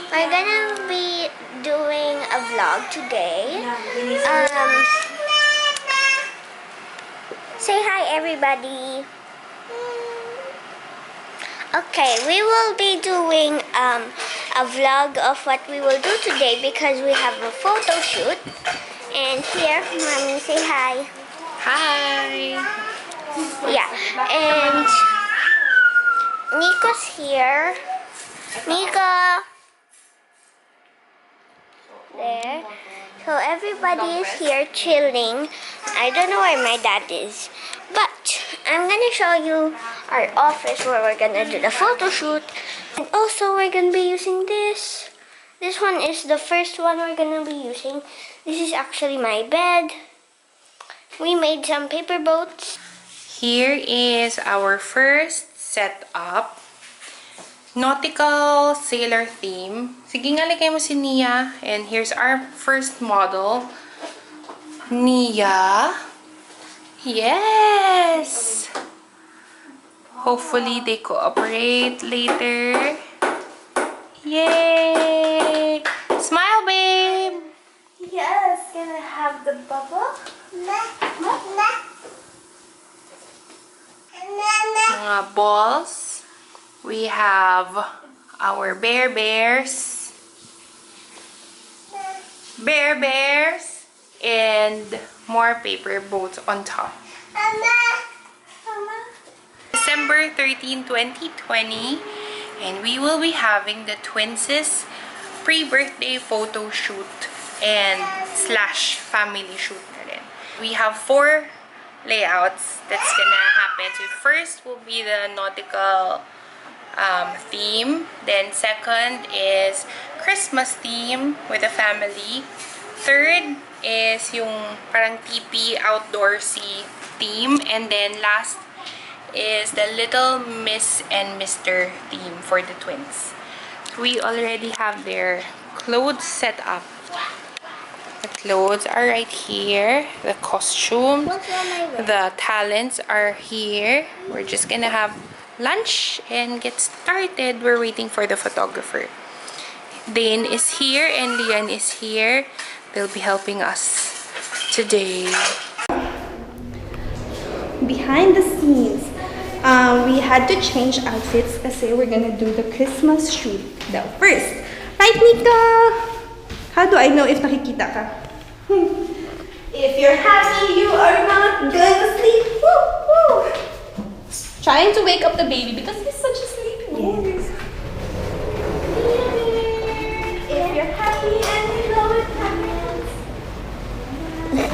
We're gonna be doing a vlog today. Say hi, everybody. Okay, we will be doing a vlog of what we will do today because we have a photo shoot. And here, Mommy, say hi. Hi! Yeah, and Niko's here. Nico! There. So everybody is here chilling. I don't know where my dad is. But I'm gonna show you our office where we're gonna do the photo shoot. And also we're gonna be using this. This one is the first one we're gonna be using. This is actually my bed. We made some paper boats. Here is our first setup. Nautical sailor theme. Sige nga, lagay mo si Nia. And here's our first model. Nia. Yes! Hopefully they cooperate later. Yay! Smile, babe! Yes, can I have the bubble? Mga balls. We have our bears. Bears. And more paper boats on top. December 13, 2020. And we will be having the twins' pre-birthday photo shoot and / family shoot na rin. We have 4 layouts that's gonna happen. So first will be the nautical theme. Then second is Christmas theme with the family. Third is yung parang teepee outdoorsy theme. And then last is the Little Miss and Mr. theme for the twins. We already have their clothes set up. The clothes are right here. The costumes, the talents are here. We're just gonna have lunch and get started. We're waiting for the photographer. Dane is here and Lian is here. They'll be helping us today. Behind the scenes, we had to change outfits kasi we're gonna do the Christmas shoot daw first. Right, Nika? How do I know if nakikita ka? If you're happy, you are not going to sleep. Woo, woo. Trying to wake up the baby because he's such a sleepy boy. Yes. If you're happy and you know it happens.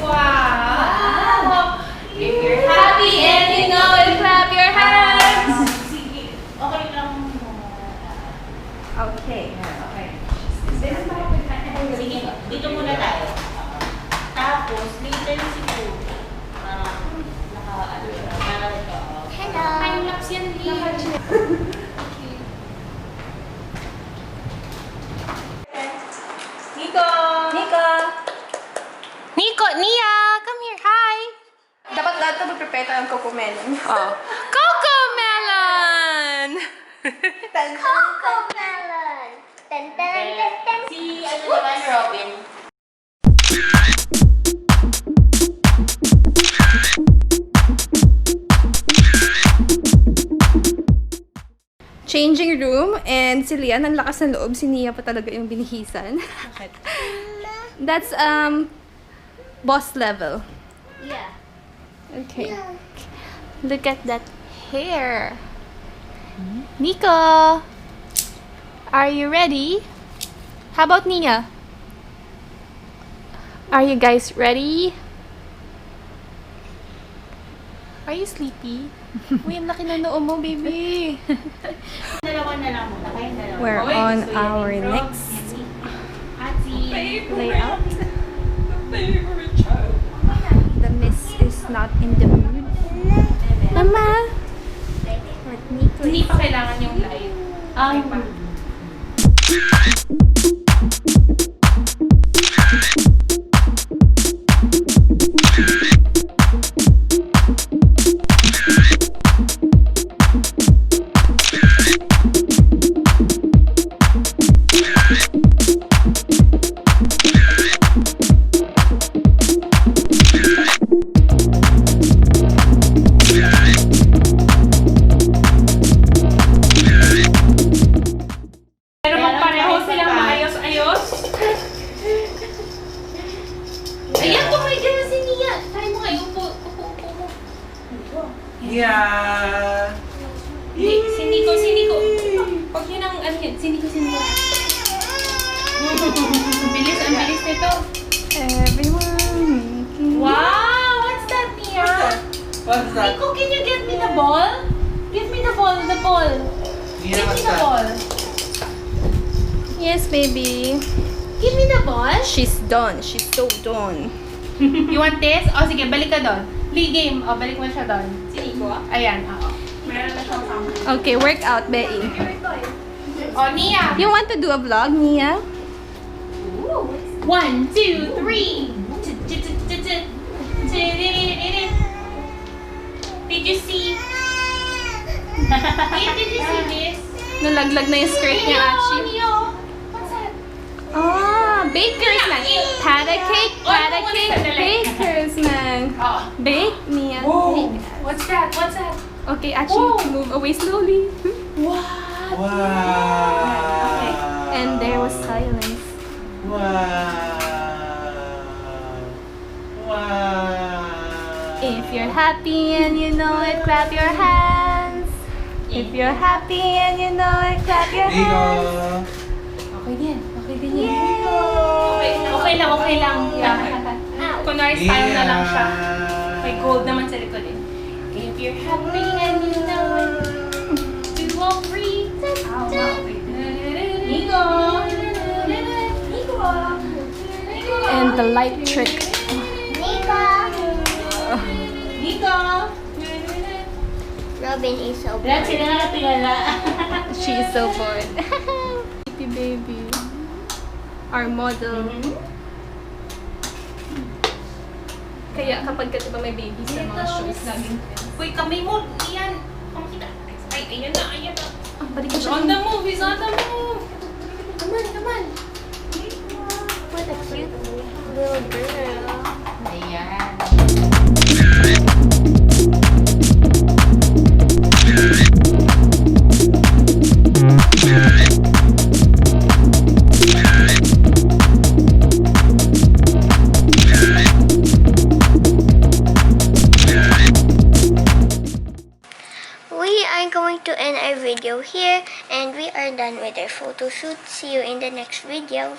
Wow! If you're happy and you know it, clap your hands! Okay lang mo. Okay. Okay. Sige, dito muna tayo. Tapos, later si Poo. Parang, naka-ano siya. Parang ito. Hello. Time-lapse yan, Lia. Niko! Niko! Niko, Nia, come here, hi! Dapat lahat na mag-prepare tayo ng cocomelon. Oh. Cocomelon! Cocomelon! Tan, tan, tan, tan. Si, ano naman, Robyn. Changing room, and si Lian, ang lakas ng loob, si Nia pa talaga yung binihisan. That's boss level. Yeah. Okay. Look at that hair. Nico, are you ready? How about Nia? Are you guys ready? Are you sleepy? Uy, ang laki na noo mo, baby. Dalawa na lang muna. Kayong dalawa. We're on our next layout. The miss is not in the mood. Mama! What Nico Hindi is pa kailangan yung light. Okay pa. Sindi ko. Ang bilis nito. Everyone making... Wow! What's that, Nia? What's that? Nico, can you get me the ball? Give me the ball. Yeah, Give me what's the that? ball. Yes, baby. Give me the ball. She's done. She's so done. You want this? O, sige, balik ka doon. Play game. O, balik mo siya doon. Si Nico? Ayan, oo. Meron na siyang sample. Okay, work out, Bei. O, Nia. You want to do a vlog, Nia? 1, 2, 3. Did you see? Did you see this? Nalaglag na yung skirt niya, Achi. Neo. What's that? Ah, bakers man. Pada cake, Sandali. bakers man. Oh. Bake, Nia. Whoa. Bake. What's that? What's that? Okay, Achi, Whoa. move away slowly. What? Wow. And there was silence. Wow. If you're happy and you know it, clap your hands. If you're happy and you know it, clap your hands. Okay din. Okay din Yay! yan. Okay lang. Yeah. Kunwari style na lang siya. May gold naman sa likod eh. If you're happy and you know it, 2 or 3. Nico! And the light trick. Nico! Robyn is so Lahat bored. sila nakatingala. She is so bored. Happy baby. Our model. Kaya kapag ka diba may baby sa mga shows, laging Uy, kamay mo. Iyan. Pamakita. Ay, ayan na. ang balik ko He's siya. on the move. He's on the move. Come on. What a cute little girl. Ayan. We are going to end our video here, and we are done with our photo shoot. See you in the next video.